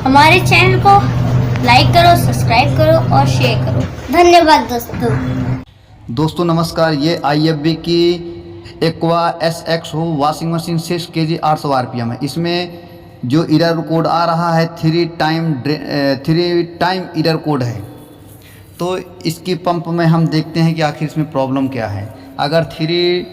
हमारे चैनल को लाइक करो, सब्सक्राइब करो और शेयर करो। धन्यवाद दोस्तों नमस्कार। ये IFB की एक्वा SX हो वॉशिंग मशीन 6 kg 800 RPM है। इसमें जो एरर कोड आ रहा है 3 टाइम एरर कोड है। तो इसकी पंप में हम देखते हैं कि आखिर इसमें प्रॉब्लम क्या है। अगर 3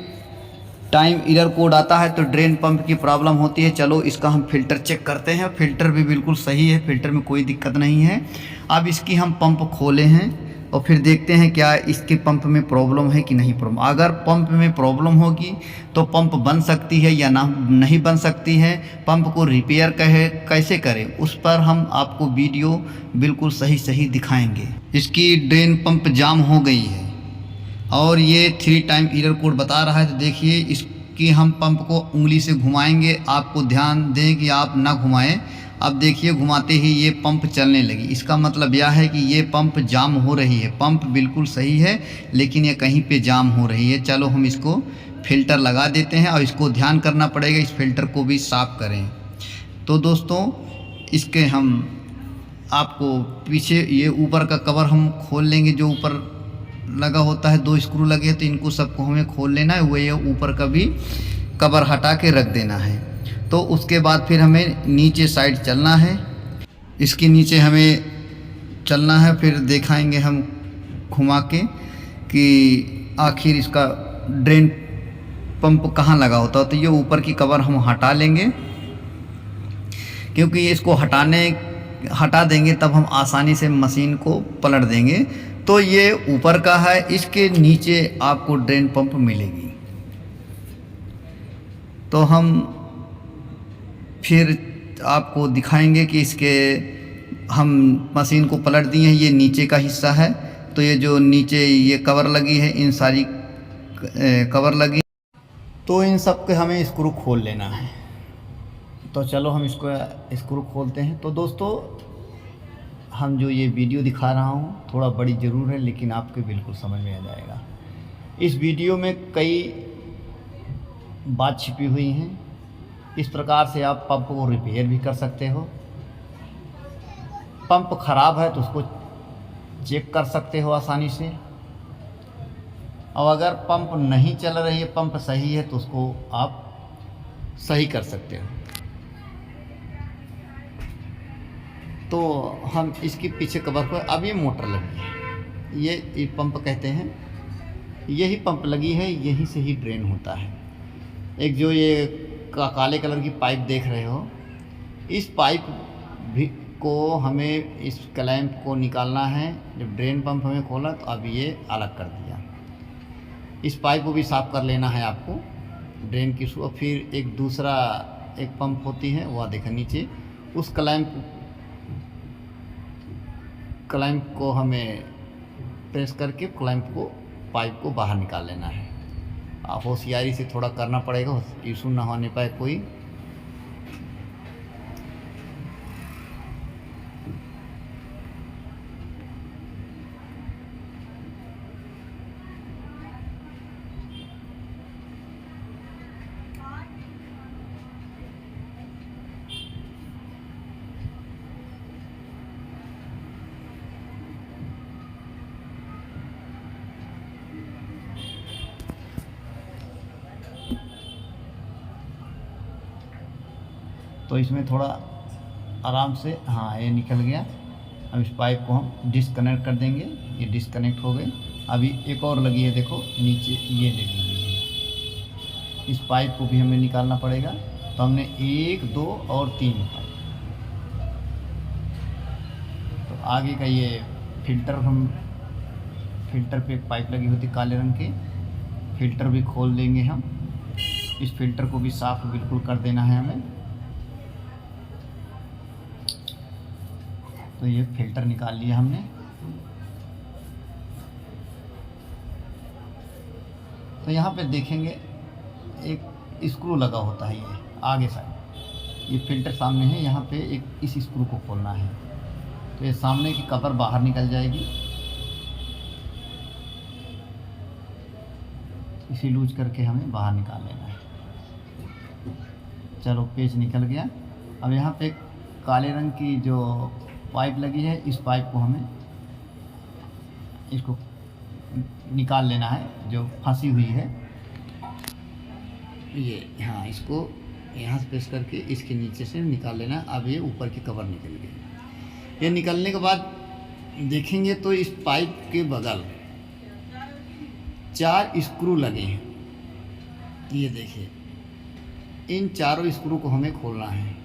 टाइम एरर कोड आता है तो ड्रेन पंप की प्रॉब्लम होती है। चलो इसका हम फ़िल्टर चेक करते हैं। फ़िल्टर भी बिल्कुल सही है, फ़िल्टर में कोई दिक्कत नहीं है। अब इसकी हम पंप खोले हैं और फिर देखते हैं क्या इसके पंप में प्रॉब्लम है कि नहीं प्रॉब्लम। अगर पंप में प्रॉब्लम होगी तो पंप बन सकती है या ना नहीं बन सकती है, पंप को रिपेयर कैसे करें, उस पर हम आपको वीडियो बिल्कुल सही दिखाएंगे। इसकी ड्रेन पंप जाम हो गई है और ये 3 टाइम एरर कोड बता रहा है। तो देखिए इसकी हम पंप को उंगली से घुमाएंगे। आपको ध्यान दें कि आप ना घुमाएं। अब देखिए घुमाते ही ये पंप चलने लगी। इसका मतलब यह है कि ये पंप जाम हो रही है। पंप बिल्कुल सही है लेकिन ये कहीं पे जाम हो रही है। चलो हम इसको फ़िल्टर लगा देते हैं और इसको ध्यान करना पड़ेगा, इस फ़िल्टर को भी साफ़ करें। तो दोस्तों इसके हम आपको पीछे ये ऊपर का कवर हम खोल लेंगे। जो ऊपर लगा होता है 2 स्क्रू लगे हैं तो इनको सबको हमें खोल लेना है। वही ऊपर का भी कवर हटा के रख देना है। तो उसके बाद फिर हमें नीचे साइड चलना है। इसके नीचे हमें चलना है, फिर दिखाएंगे हम घुमा के कि आखिर इसका ड्रेन पंप कहाँ लगा होता है। तो ये ऊपर की कवर हम हटा लेंगे, क्योंकि इसको हटा देंगे तब हम आसानी से मशीन को पलट देंगे। तो ये ऊपर का है, इसके नीचे आपको ड्रेन पंप मिलेगी। तो हम फिर आपको दिखाएंगे कि इसके हम मशीन को पलट दिए हैं। ये नीचे का हिस्सा है, तो ये जो नीचे ये कवर लगी है, इन सारी कवर लगी, तो इन सब के हमें स्क्रू खोल लेना है। तो चलो हम इसको स्क्रू खोलते हैं। तो दोस्तों हम जो ये वीडियो दिखा रहा हूँ थोड़ा बड़ी ज़रूर है, लेकिन आपके बिल्कुल समझ में आ जाएगा। इस वीडियो में कई बात छिपी हुई हैं। इस प्रकार से आप पंप को रिपेयर भी कर सकते हो। पंप ख़राब है तो उसको चेक कर सकते हो आसानी से। और अगर पंप नहीं चल रही है, पंप सही है, तो उसको आप सही कर सकते हो। तो हम इसके पीछे कवर पर अब ये मोटर लगी है, ये पंप कहते हैं। यही पंप लगी है, यहीं से ही ड्रेन होता है। एक जो ये काले कलर की पाइप देख रहे हो, इस पाइप भी को हमें इस क्लैंप को निकालना है। जब ड्रेन पंप हमें खोला तो अब ये अलग कर दिया। इस पाइप को भी साफ़ कर लेना है आपको ड्रेन की। फिर एक दूसरा एक पंप होती है, वह देखा नीचे, उस क्लैंप को हमें प्रेस करके क्लैंप को पाइप को बाहर निकाल लेना है। आप होशियारी से थोड़ा करना पड़ेगा, इशू ना होने पाए कोई। तो इसमें थोड़ा आराम से, हाँ ये निकल गया। अब इस पाइप को हम डिस्कनेक्ट कर देंगे। ये डिस्कनेक्ट हो गई। अभी एक और लगी है, देखो नीचे ये लगी हुई है। इस पाइप को भी हमें निकालना पड़ेगा। तो हमने 1, 2 और 3 पाइप। तो आगे का ये फिल्टर पे एक पाइप लगी होती काले रंग की, फिल्टर भी खोल देंगे हम। इस फिल्टर को भी साफ़ बिल्कुल कर देना है हमें। तो ये फ़िल्टर निकाल लिया हमने। तो यहाँ पे देखेंगे एक स्क्रू लगा होता है, ये आगे साइड। ये फ़िल्टर सामने है, यहाँ पे एक इस स्क्रू को खोलना है। तो ये सामने की कवर बाहर निकल जाएगी। इसे लूज करके हमें बाहर निकाल लेना है। चलो पेच निकल गया। अब यहाँ पे काले रंग की जो पाइप लगी है, इस पाइप को हमें इसको निकाल लेना है, जो फंसी हुई है ये। हाँ, इसको यहाँ से प्रेस करके इसके नीचे से निकाल लेना। अब ये ऊपर की कवर निकल गई। ये निकलने के बाद देखेंगे तो इस पाइप के बगल 4 स्क्रू लगे हैं। ये देखिए, इन चारों स्क्रू को हमें खोलना है।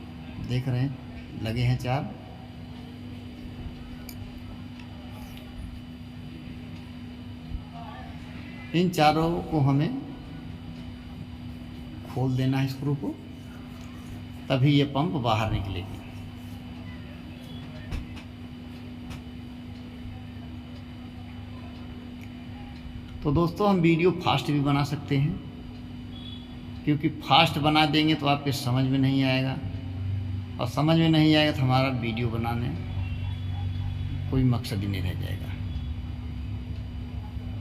देख रहे हैं, लगे हैं 4। इन चारों को हमें खोल देना है स्क्रू को, तभी ये पंप बाहर निकलेगी। तो दोस्तों, हम वीडियो फास्ट भी बना सकते हैं, क्योंकि फास्ट बना देंगे तो आपके समझ में नहीं आएगा, और समझ में नहीं आएगा तो हमारा वीडियो बनाने कोई मकसद ही नहीं रह जाएगा।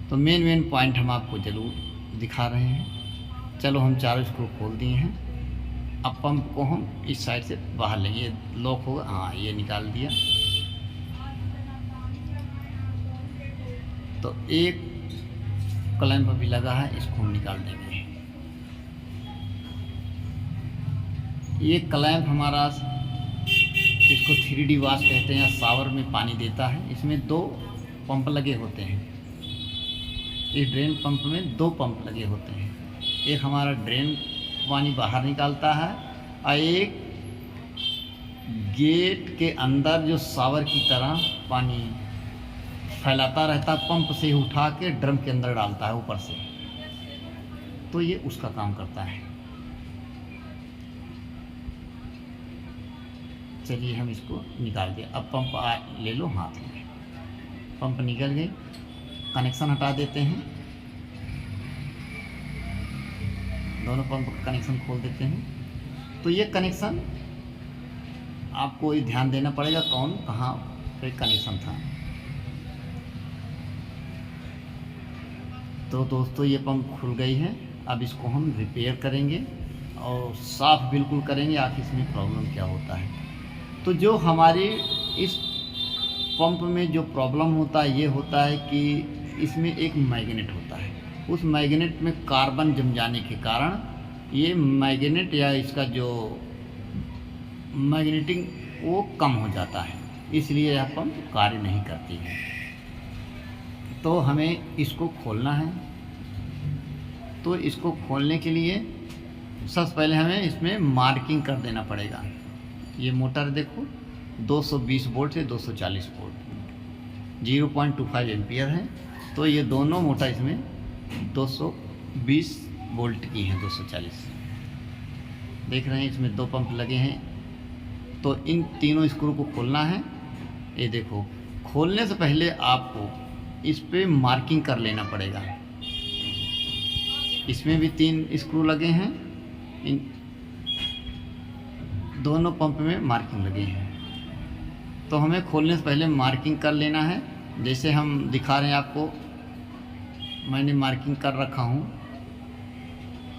तो मेन पॉइंट हम आपको ज़रूर दिखा रहे हैं। चलो, हम चारों स्क्रू खोल दिए हैं। अब पंप को हम इस साइड से बाहर लेंगे। ये लॉक होगा, हाँ, ये निकाल दिया। तो एक क्लैंप अभी लगा है, इसको हम निकाल देंगे। ये क्लैंप हमारा, जिसको 3D वाश कहते हैं या शावर में पानी देता है, इसमें 2 पंप लगे होते हैं। इस ड्रेन पंप में 2 पंप लगे होते हैं। एक हमारा ड्रेन पानी बाहर निकालता है, और एक गेट के अंदर जो शावर की तरह पानी फैलाता रहता है, पंप से उठा के ड्रम के अंदर डालता है ऊपर से। तो ये उसका काम करता है। चलिए, हम इसको निकाल दें। अब पंप ले लो हाथ में। पंप निकल गई। कनेक्शन हटा देते हैं। दोनों पंप का कनेक्शन खोल देते हैं। तो ये कनेक्शन आपको ये ध्यान देना पड़ेगा, कौन कहाँ पे कनेक्शन था। तो दोस्तों, ये पंप खुल गई है। अब इसको हम रिपेयर करेंगे और साफ़ बिल्कुल करेंगे, आखिर इसमें प्रॉब्लम क्या होता है। तो जो हमारे इस पंप में जो प्रॉब्लम होता है, ये होता है कि इसमें एक मैग्नेट होता है। उस मैग्नेट में कार्बन जम जाने के कारण ये मैग्नेट या इसका जो मैग्नेटिंग वो कम हो जाता है, इसलिए यह पंप कार्य नहीं करती है। तो हमें इसको खोलना है। तो इसको खोलने के लिए सबसे पहले हमें इसमें मार्किंग कर देना पड़ेगा। ये मोटर देखो, 220 वोल्ट से 240 वोल्ट, 0.25 एम्पियर है। तो ये दोनों मोटर इसमें 220 वोल्ट की हैं, 240। देख रहे हैं, इसमें 2 पंप लगे हैं। तो इन तीनों स्क्रू को खोलना है। ये देखो, खोलने से पहले आपको इस पे मार्किंग कर लेना पड़ेगा। इसमें भी 3 स्क्रू लगे हैं, इन दोनों पंप में मार्किंग लगे हैं। तो हमें खोलने से पहले मार्किंग कर लेना है। जैसे हम दिखा रहे हैं आपको, मैंने मार्किंग कर रखा हूँ,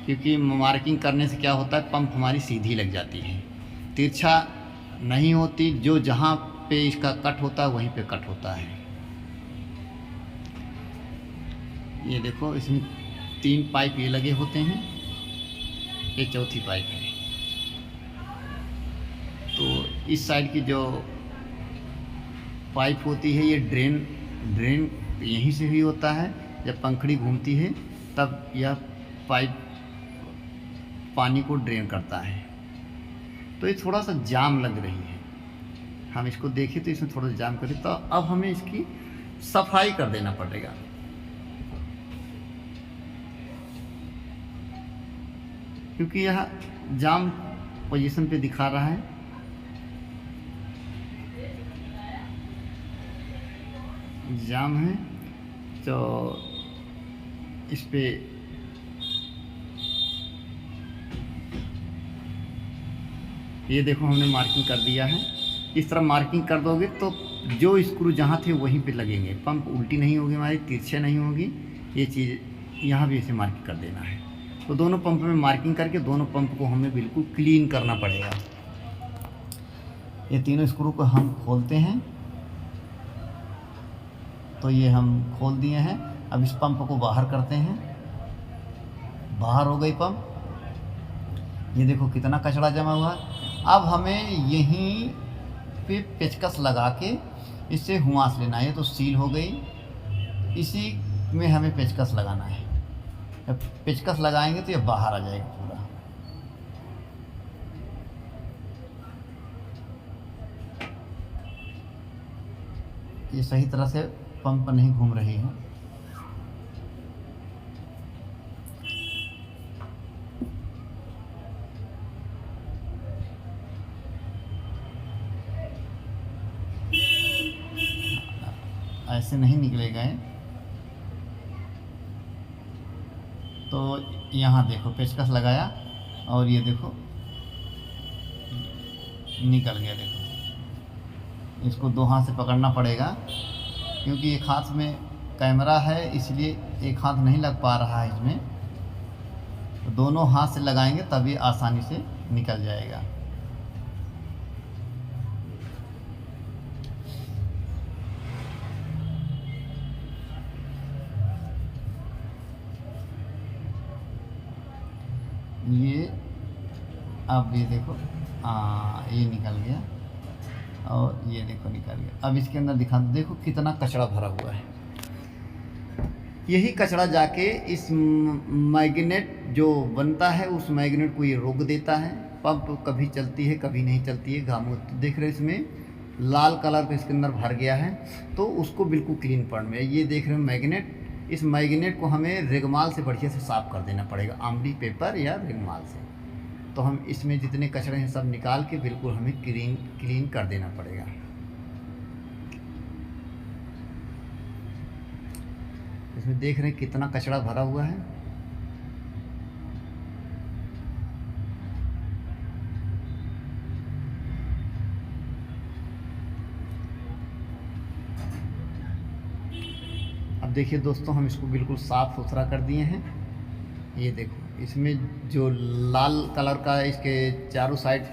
क्योंकि मार्किंग करने से क्या होता है, पंप हमारी सीधी लग जाती है, तिरछा नहीं होती। जो जहाँ पे इसका कट होता है वहीं पे कट होता है। ये देखो, इसमें 3 पाइप ये लगे होते हैं, ये चौथी पाइप है। तो इस साइड की जो पाइप होती है, ये ड्रेन यहीं से भी होता है। जब पंखड़ी घूमती है तब यह पाइप पानी को ड्रेन करता है। तो ये थोड़ा सा जाम लग रही है। हम इसको देखें तो इसमें थोड़ा सा जाम करें। तो अब हमें इसकी सफाई कर देना पड़ेगा। क्योंकि यह जाम पोजीशन पे दिखा रहा है। जाम है, तो इस पे ये देखो, हमने मार्किंग कर दिया है। इस तरह मार्किंग कर दोगे तो जो स्क्रू जहाँ थे वहीं पे लगेंगे, पंप उल्टी नहीं होगी हमारी, तिरछे नहीं होगी। ये चीज़ यहाँ भी ऐसे मार्किंग कर देना है। तो दोनों पंप में मार्किंग करके दोनों पंप को हमें बिल्कुल क्लीन करना पड़ेगा। ये तीनों स्क्रू को हम खोलते हैं। तो ये हम खोल दिए हैं। अब इस पंप को बाहर करते हैं। बाहर हो गई पंप। ये देखो कितना कचरा जमा हुआ है। अब हमें यहीं पे पेचकस लगा के इससे हुआस लेना है। ये तो सील हो गई, इसी में हमें पेचकस लगाना है। जब पेचकस लगाएंगे तो ये बाहर आ जाएगा पूरा। ये सही तरह से पंप नहीं घूम रही है। ऐसे नहीं निकलेगा ये। तो यहाँ देखो पेचकस लगाया और ये देखो निकल गया। देखो इसको दो हाथ से पकड़ना पड़ेगा, क्योंकि एक हाथ में कैमरा है इसलिए एक हाथ नहीं लग पा रहा है इसमें। तो दोनों हाथ से लगाएंगे तभी आसानी से निकल जाएगा। ये अब ये देखो ये निकल गया और ये देखो निकल गया। अब इसके अंदर दिखा देखो कितना कचरा भरा हुआ है। यही कचरा जाके इस मैग्नेट जो बनता है उस मैग्नेट को ये रोक देता है। पंप कभी चलती है कभी नहीं चलती है। घाम देख रहे इसमें लाल कलर का इसके अंदर भर गया है, तो उसको बिल्कुल क्लीन पड़ में। ये देख रहे हो मैग्नेट, इस मैग्नेट को हमें रेगमाल से बढ़िया से साफ़ कर देना पड़ेगा, आमली पेपर या रेगमाल से। तो हम इसमें जितने कचरे हैं सब निकाल के बिल्कुल हमें क्लीन कर देना पड़ेगा। इसमें देख रहे हैं कितना कचरा भरा हुआ है। अब देखिए दोस्तों, हम इसको बिल्कुल साफ़ सुथरा कर दिए हैं। ये देखो इसमें जो लाल कलर का इसके चारों साइड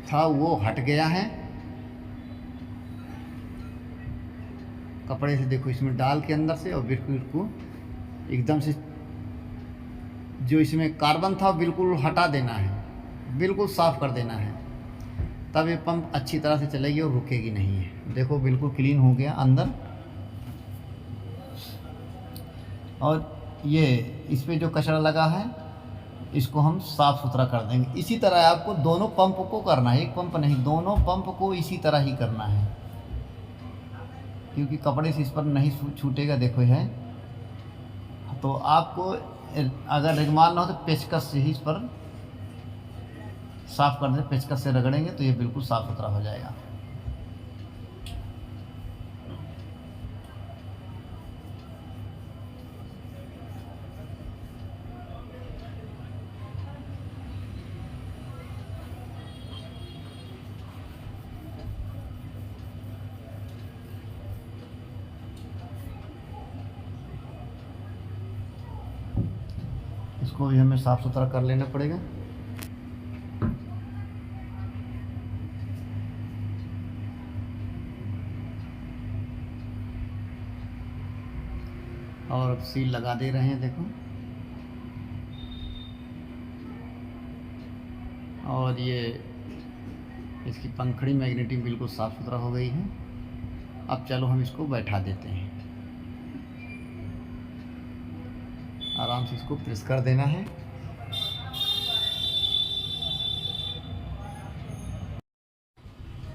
था वो हट गया है। कपड़े से देखो इसमें डाल के अंदर से और बिल्कुल को एकदम से जो इसमें कार्बन था बिल्कुल हटा देना है, बिल्कुल साफ़ कर देना है, तब ये पंप अच्छी तरह से चलेगी और रुकेगी नहीं है। देखो बिल्कुल क्लीन हो गया अंदर। और ये इस पे जो कचरा लगा है इसको हम साफ़ सुथरा कर देंगे। इसी तरह आपको दोनों पंप को करना है, एक पंप नहीं, दोनों पंप को इसी तरह ही करना है, क्योंकि कपड़े से इस पर नहीं छूटेगा। देखो है तो आपको अगर रेगमाल ना हो तो पेचकस से ही इस पर साफ़ कर दें। पेचकस से रगड़ेंगे तो ये बिल्कुल साफ़ सुथरा हो जाएगा। इसको भी हमें साफ़ सुथरा कर लेना पड़ेगा। और अब सील लगा दे रहे हैं देखो। और ये इसकी पंखड़ी मैग्नेटिक बिल्कुल साफ़ सुथरा हो गई है। अब चलो हम इसको बैठा देते हैं। आराम से इसको प्रेस कर देना है।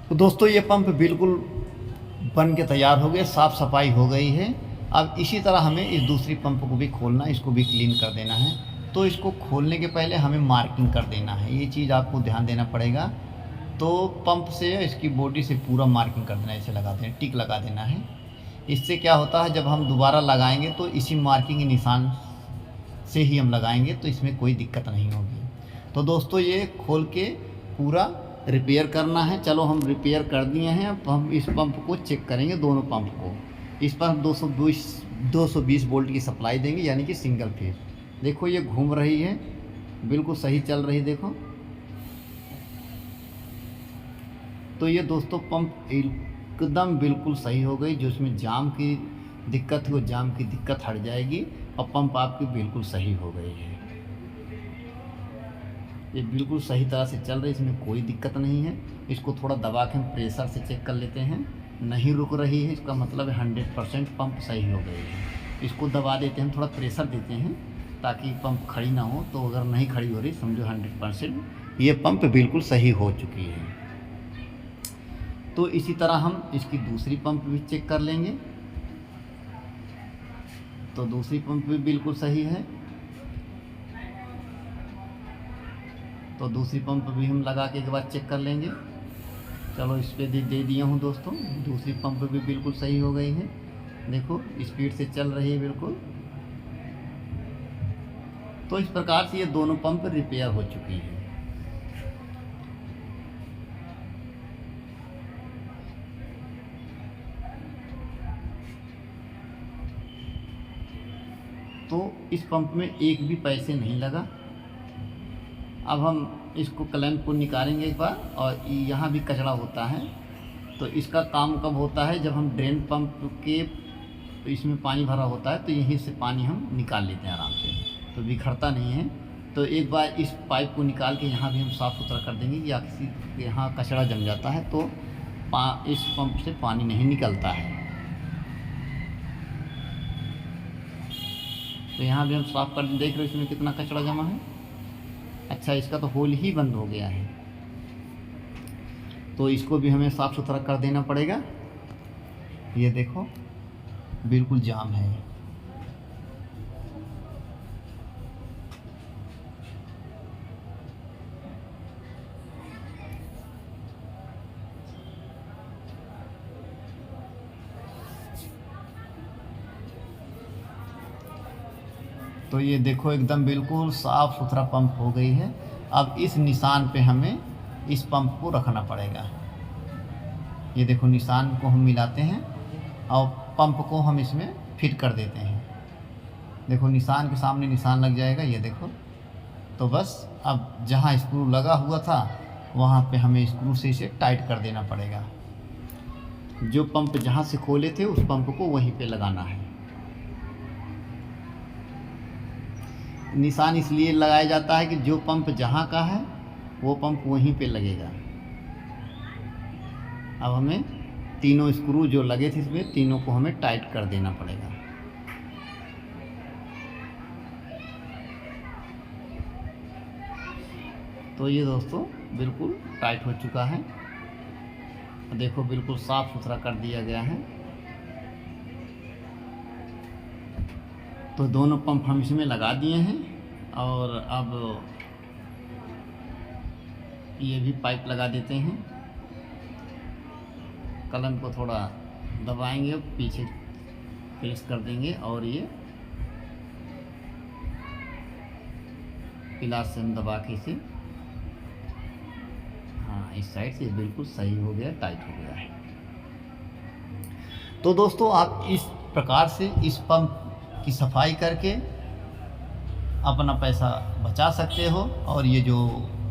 तो दोस्तों ये पंप बिल्कुल बन के तैयार हो गए, साफ़ सफाई हो गई है। अब इसी तरह हमें इस दूसरी पंप को भी खोलना, इसको भी क्लीन कर देना है। तो इसको खोलने के पहले हमें मार्किंग कर देना है, ये चीज़ आपको ध्यान देना पड़ेगा। तो पंप से इसकी बॉडी से पूरा मार्किंग कर देना है, इसे लगा देना, टिक लगा देना है। इससे क्या होता है जब हम दोबारा लगाएंगे तो इसी मार्किंग के निशान से ही हम लगाएंगे, तो इसमें कोई दिक्कत नहीं होगी। तो दोस्तों ये खोल के पूरा रिपेयर करना है। चलो हम रिपेयर कर दिए हैं। अब हम इस पंप को चेक करेंगे, दोनों पंप को। इस पर हम 220 वोल्ट की सप्लाई देंगे, यानी कि सिंगल फेज। देखो ये घूम रही है, बिल्कुल सही चल रही। देखो तो ये दोस्तों पंप एकदम बिल्कुल सही हो गई। जो इसमें जाम की दिक्कत है वो जाम की दिक्कत हट जाएगी और पंप आपकी बिल्कुल सही हो गई है। ये बिल्कुल सही तरह से चल रही है, इसमें कोई दिक्कत नहीं है। इसको थोड़ा दबा के हम प्रेशर से चेक कर लेते हैं, नहीं रुक रही है, इसका मतलब है 100% पंप सही हो गई है। इसको दबा देते हैं, थोड़ा प्रेशर देते हैं ताकि पंप खड़ी ना हो। तो अगर नहीं खड़ी हो रही समझो 100% ये पंप बिल्कुल सही हो चुकी है। तो इसी तरह हम इसकी दूसरी पंप भी चेक कर लेंगे। तो दूसरी पंप भी बिल्कुल सही है। तो दूसरी पंप भी हम लगा के एक बार चेक कर लेंगे। चलो इस पर दे दिया हूँ दोस्तों, दूसरी पंप भी बिल्कुल सही हो गई है। देखो स्पीड से चल रही है बिल्कुल। तो इस प्रकार से ये दोनों पंप रिपेयर हो चुकी है। तो इस पंप में एक भी पैसे नहीं लगा। अब हम इसको क्लैंप को निकालेंगे एक बार। और यहाँ भी कचरा होता है, तो इसका काम कब होता है, जब हम ड्रेन पंप के इसमें पानी भरा होता है तो यहीं से पानी हम निकाल लेते हैं आराम से, तो बिखरता नहीं है। तो एक बार इस पाइप को निकाल के यहाँ भी हम साफ़ सुथरा कर देंगे। या किसी यहाँ कचरा जम जाता है तो इस पंप से पानी नहीं निकलता है। तो यहाँ भी हम साफ़ कर देख रहे हो इसमें कितना कचरा जमा है। अच्छा, इसका तो होल ही बंद हो गया है, तो इसको भी हमें साफ़ सुथरा कर देना पड़ेगा। ये देखो बिल्कुल जाम है। तो ये देखो एकदम बिल्कुल साफ़ सुथरा पंप हो गई है। अब इस निशान पे हमें इस पंप को रखना पड़ेगा। ये देखो निशान को हम मिलाते हैं और पंप को हम इसमें फिट कर देते हैं। देखो निशान के सामने निशान लग जाएगा, ये देखो। तो बस अब जहाँ स्क्रू लगा हुआ था वहाँ पे हमें स्क्रू से इसे टाइट कर देना पड़ेगा। जो पंप जहाँ से खोले थे उस पंप को वहीं पे लगाना है। निशान इसलिए लगाया जाता है कि जो पंप जहाँ का है वो पंप वहीं पे लगेगा। अब हमें तीनों स्क्रू जो लगे थे इसमें तीनों को हमें टाइट कर देना पड़ेगा। तो ये दोस्तों बिल्कुल टाइट हो चुका है। देखो बिल्कुल साफ़ सुथरा कर दिया गया है। तो दोनों पंप हम इसमें लगा दिए हैं और अब ये भी पाइप लगा देते हैं। कलम को थोड़ा दबाएंगे, पीछे प्रेस कर देंगे और ये पिलास से हम दबा के इसे, हाँ इस साइड से बिल्कुल सही हो गया, टाइट हो गया है। तो दोस्तों आप इस प्रकार से इस पंप की सफाई करके अपना पैसा बचा सकते हो और ये जो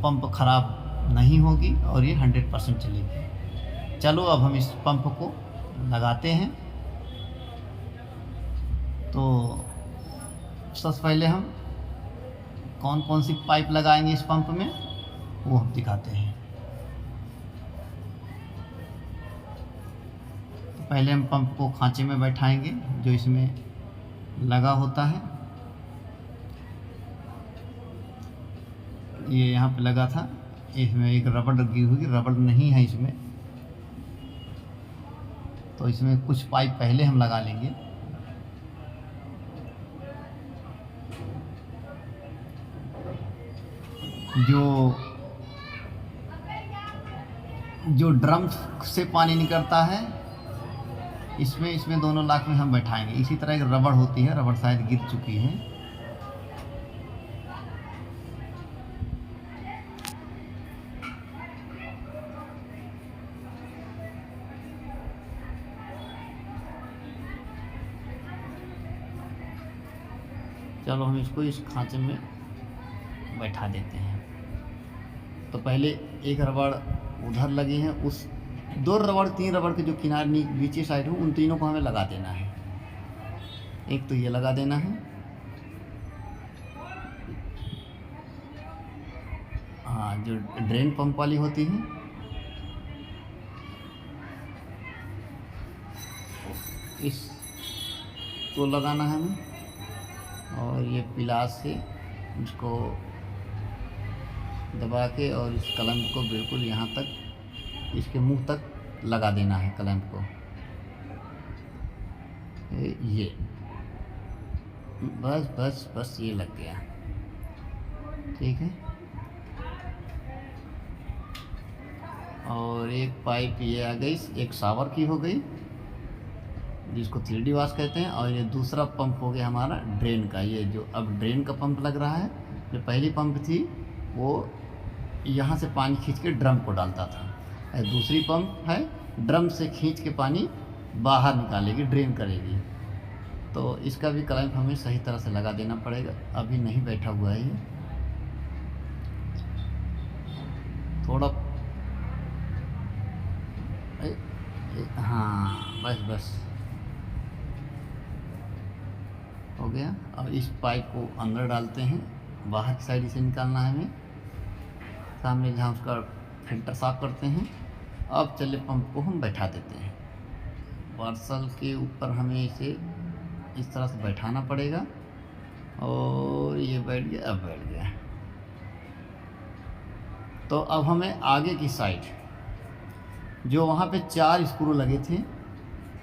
पंप ख़राब नहीं होगी और ये 100% चलेगी। चलो अब हम इस पंप को लगाते हैं। तो सबसे पहले हम कौन कौन सी पाइप लगाएंगे इस पंप में वो हम दिखाते हैं। तो पहले हम पंप को खांचे में बैठाएंगे जो इसमें लगा होता है। ये यहाँ पे लगा था, इसमें एक रबड़ लगी हुई, रबड़ नहीं है इसमें। तो इसमें कुछ पाइप पहले हम लगा लेंगे। जो ड्रम से पानी निकलता है इसमें दोनों लाख में हम बैठाएंगे। इसी तरह एक रबड़ होती है, रबड़ शायद गिर चुकी है। चलो हम इसको इस खांचे में बैठा देते हैं। तो पहले एक रबड़ उधर लगे हैं, उस 2 रबड़ 3 रबड़ के जो किनारे नीचे साइड हो उन तीनों को हमें लगा देना है। एक तो ये लगा देना है, हाँ, जो ड्रेन पंप वाली होती है इसको लगाना है हमें, और ये पिलास से इसको दबा के और इस कलम को बिल्कुल यहाँ तक इसके मुंह तक लगा देना है कलम को। ये बस बस बस ये लग गया, ठीक है। और एक पाइप ये आ गई, एक शावर की हो गई जिसको 3D वाश कहते हैं, और ये दूसरा पंप हो गया हमारा ड्रेन का। ये जो अब ड्रेन का पंप लग रहा है, जो पहली पंप थी वो यहाँ से पानी खींच के ड्रम को डालता था, दूसरी पंप है ड्रम से खींच के पानी बाहर निकालेगी, ड्रेन करेगी। तो इसका भी क्लैंप हमें सही तरह से लगा देना पड़ेगा। अभी नहीं बैठा हुआ है ये, थोड़ा हाँ, बस बस हो गया। अब इस पाइप को अंदर डालते हैं, बाहर की साइड से निकालना है हमें, सामने जहाँ उसका फिल्टर साफ करते हैं। अब चले पंप को हम बैठा देते हैं। पार्सल के ऊपर हमें इसे इस तरह से बैठाना पड़ेगा, और ये बैठ गया, अब बैठ गया। तो अब हमें आगे की साइड जो वहाँ पे 4 स्क्रू लगे थे,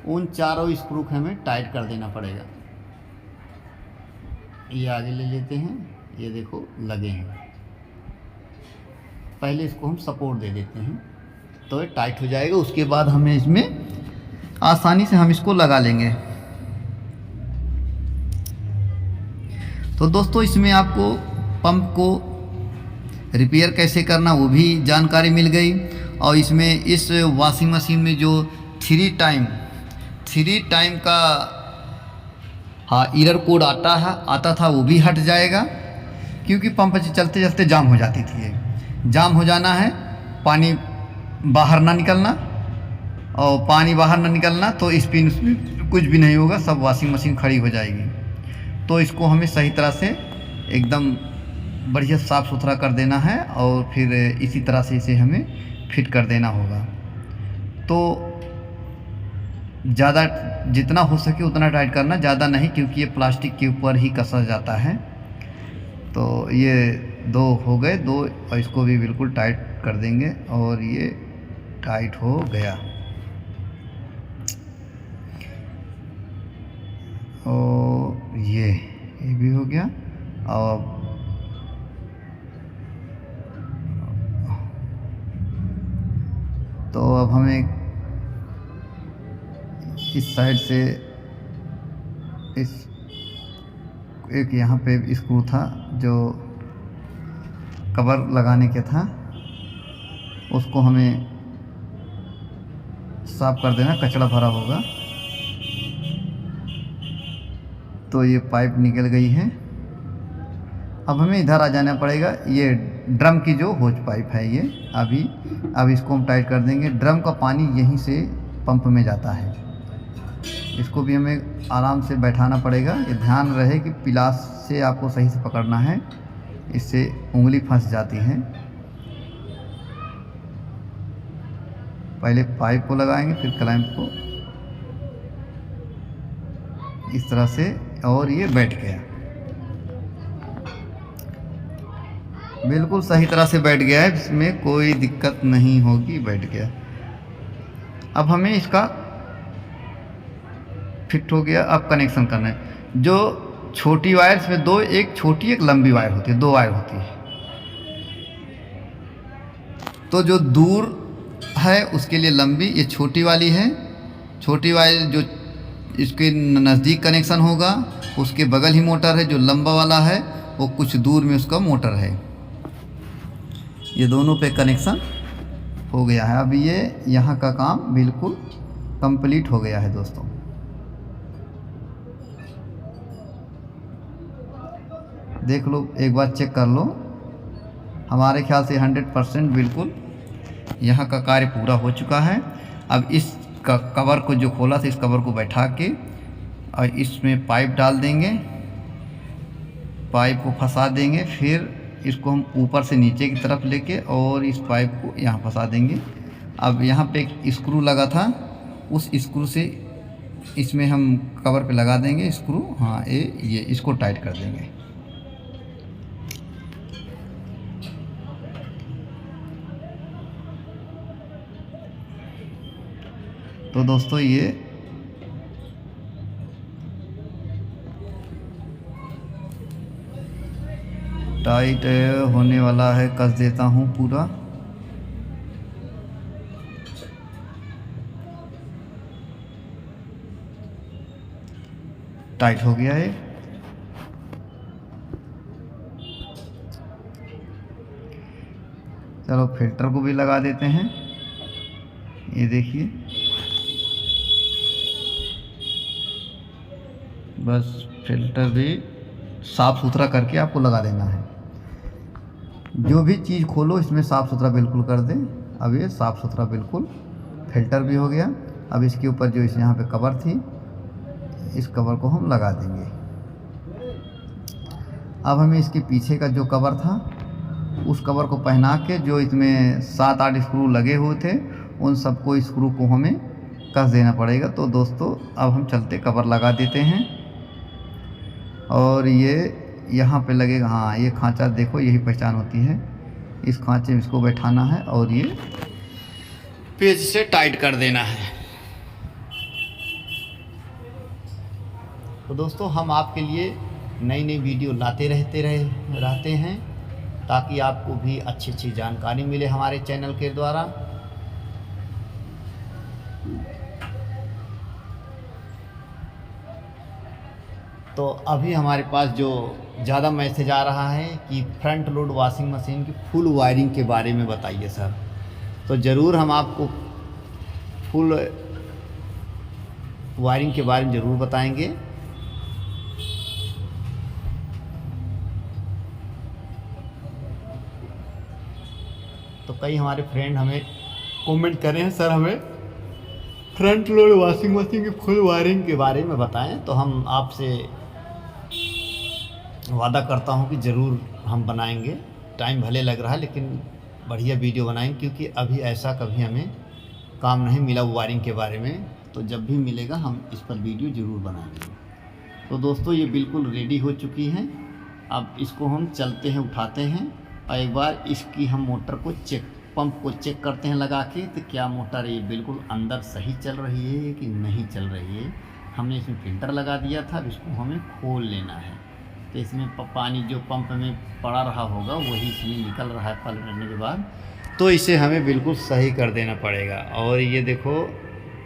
उन चारों स्क्रू को हमें टाइट कर देना पड़ेगा। ये आगे ले लेते हैं, ये देखो लगे हैं। पहले इसको हम सपोर्ट दे देते हैं तो ये टाइट हो जाएगा। उसके बाद हमें इसमें आसानी से हम इसको लगा लेंगे। तो दोस्तों, इसमें आपको पंप को रिपेयर कैसे करना वो भी जानकारी मिल गई। और इसमें इस वॉशिंग मशीन में जो 3 टाइम का एरर कोड आता था वो भी हट जाएगा, क्योंकि पंप चलते चलते जाम हो जाती थी। ये जाम हो जाना है, पानी बाहर ना निकलना, और पानी बाहर ना निकलना तो स्पिन कुछ भी नहीं होगा, सब वॉशिंग मशीन खड़ी हो जाएगी। तो इसको हमें सही तरह से एकदम बढ़िया साफ़ सुथरा कर देना है, और फिर इसी तरह से इसे हमें फिट कर देना होगा। तो ज़्यादा जितना हो सके उतना टाइट करना, ज़्यादा नहीं, क्योंकि ये प्लास्टिक के ऊपर ही कसा जाता है। तो ये 2 हो गए 2, और इसको भी बिल्कुल टाइट कर देंगे, और ये टाइट हो गया। और ये भी हो गया। और तो अब हमें इस साइड से इस एक यहाँ पे स्क्रू था जो कवर लगाने के था, उसको हमें साफ कर देना, कचरा भरा होगा। तो ये पाइप निकल गई है। अब हमें इधर आ जाना पड़ेगा। ये ड्रम की जो होज पाइप है ये, अब इसको हम टाइट कर देंगे। ड्रम का पानी यहीं से पंप में जाता है, इसको भी हमें आराम से बैठाना पड़ेगा। ये ध्यान रहे कि पिलास से आपको सही से पकड़ना है, इससे उंगली फंस जाती है। पहले पाइप को लगाएंगे, फिर क्लैंप को इस तरह से, और ये बैठ गया, बिल्कुल सही तरह से बैठ गया है, इसमें कोई दिक्कत नहीं होगी, बैठ गया। अब हमें इसका फिट हो गया। अब कनेक्शन करना है। जो छोटी वायर में 2, एक छोटी एक लंबी वायर होती है, 2 वायर होती है। तो जो दूर है उसके लिए लंबी, ये छोटी वाली है। छोटी वायर जो इसके नज़दीक कनेक्शन होगा, उसके बगल ही मोटर है। जो लंबा वाला है वो कुछ दूर में उसका मोटर है। ये दोनों पे कनेक्शन हो गया है। अब ये यहाँ का काम बिल्कुल कंप्लीट हो गया है दोस्तों। देख लो, एक बार चेक कर लो। हमारे ख्याल से 100% बिल्कुल यहाँ का कार्य पूरा हो चुका है। अब इस कवर को जो खोला था, इस कवर को बैठा के और इसमें पाइप डाल देंगे, पाइप को फंसा देंगे, फिर इसको हम ऊपर से नीचे की तरफ लेके और इस पाइप को यहाँ फंसा देंगे। अब यहाँ पे एक स्क्रू लगा था, उस स्क्रू से इसमें हम कवर पे लगा देंगे स्क्रू। हाँ, ये इसको टाइट कर देंगे। तो दोस्तों ये टाइट होने वाला है, कस देता हूँ पूरा। टाइट हो गया है। चलो फिल्टर को भी लगा देते हैं। ये देखिए, बस फिल्टर भी साफ़ सुथरा करके आपको लगा देना है। जो भी चीज़ खोलो इसमें साफ़ सुथरा बिल्कुल कर दें। अब ये साफ़ सुथरा बिल्कुल फिल्टर भी हो गया। अब इसके ऊपर जो इस यहाँ पे कवर थी, इस कवर को हम लगा देंगे। अब हमें इसके पीछे का जो कवर था, उस कवर को पहना के जो इसमें 7-8 स्क्रू लगे हुए थे, उन सबको स्क्रू को हमें कस देना पड़ेगा। तो दोस्तों अब हम चलते कवर लगा देते हैं और ये यहाँ पे लगेगा। हाँ, ये खांचा देखो, यही पहचान होती है। इस खांचे में इसको बैठाना है और ये पेज से टाइट कर देना है। तो दोस्तों हम आपके लिए नई नई वीडियो लाते रहते हैं ताकि आपको भी अच्छी जानकारी मिले हमारे चैनल के द्वारा। तो अभी हमारे पास जो ज़्यादा मैसेज आ रहा है कि फ्रंट लोड वॉशिंग मशीन की फुल वायरिंग के बारे में बताइए सर। तो ज़रूर हम आपको फुल वायरिंग के बारे में ज़रूर बताएंगे। तो कई हमारे फ्रेंड हमें कमेंट करें हैं, सर हमें फ्रंट लोड वॉशिंग मशीन की फुल वायरिंग के बारे में बताएं। तो हम आपसे वादा करता हूं कि ज़रूर हम बनाएंगे। टाइम भले लग रहा है लेकिन बढ़िया वीडियो बनाएंगे, क्योंकि अभी ऐसा कभी हमें काम नहीं मिला वायरिंग के बारे में। तो जब भी मिलेगा हम इस पर वीडियो ज़रूर बनाएंगे। तो दोस्तों ये बिल्कुल रेडी हो चुकी हैं। अब इसको हम चलते हैं, उठाते हैं और एक बार इसकी हम मोटर को पंप को चेक करते हैं लगा के। तो क्या मोटर ये बिल्कुल अंदर सही चल रही है कि नहीं चल रही है। हमने इसमें फिल्टर लगा दिया था, अब इसको हमें खोल लेना है। तो इसमें पानी जो पंप में पड़ा रहा होगा वही इसमें निकल रहा है पलटने के बाद। तो इसे हमें बिल्कुल सही कर देना पड़ेगा। और ये देखो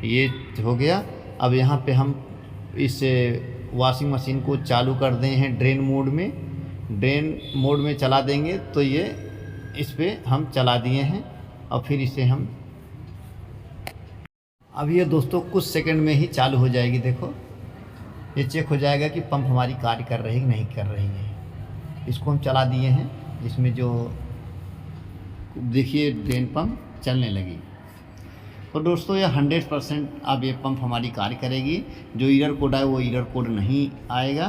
ये हो गया। अब यहाँ पे हम इस वॉशिंग मशीन को चालू कर दें हैं ड्रेन मोड में चला देंगे। तो ये इस पे हम चला दिए हैं और फिर इसे हम अब ये दोस्तों कुछ सेकंड में ही चालू हो जाएगी। देखो ये चेक हो जाएगा कि पंप हमारी कार्य कर रही है कि नहीं कर रही है। इसको हम चला दिए हैं, जिसमें जो देखिए ड्रेन पंप चलने लगी। तो दोस्तों ये 100% अब ये पंप हमारी कार्य करेगी। जो एरर कोड है वो एरर कोड नहीं आएगा।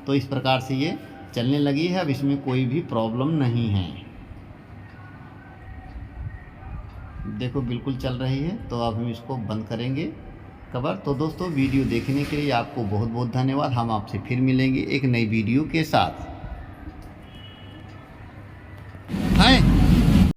तो इस प्रकार से ये चलने लगी है। अब इसमें कोई भी प्रॉब्लम नहीं है। देखो बिल्कुल चल रही है। तो अब हम इसको बंद करेंगे कवर। तो दोस्तों वीडियो देखने के लिए आपको बहुत बहुत धन्यवाद। हम आपसे फिर मिलेंगे एक नई वीडियो के साथ।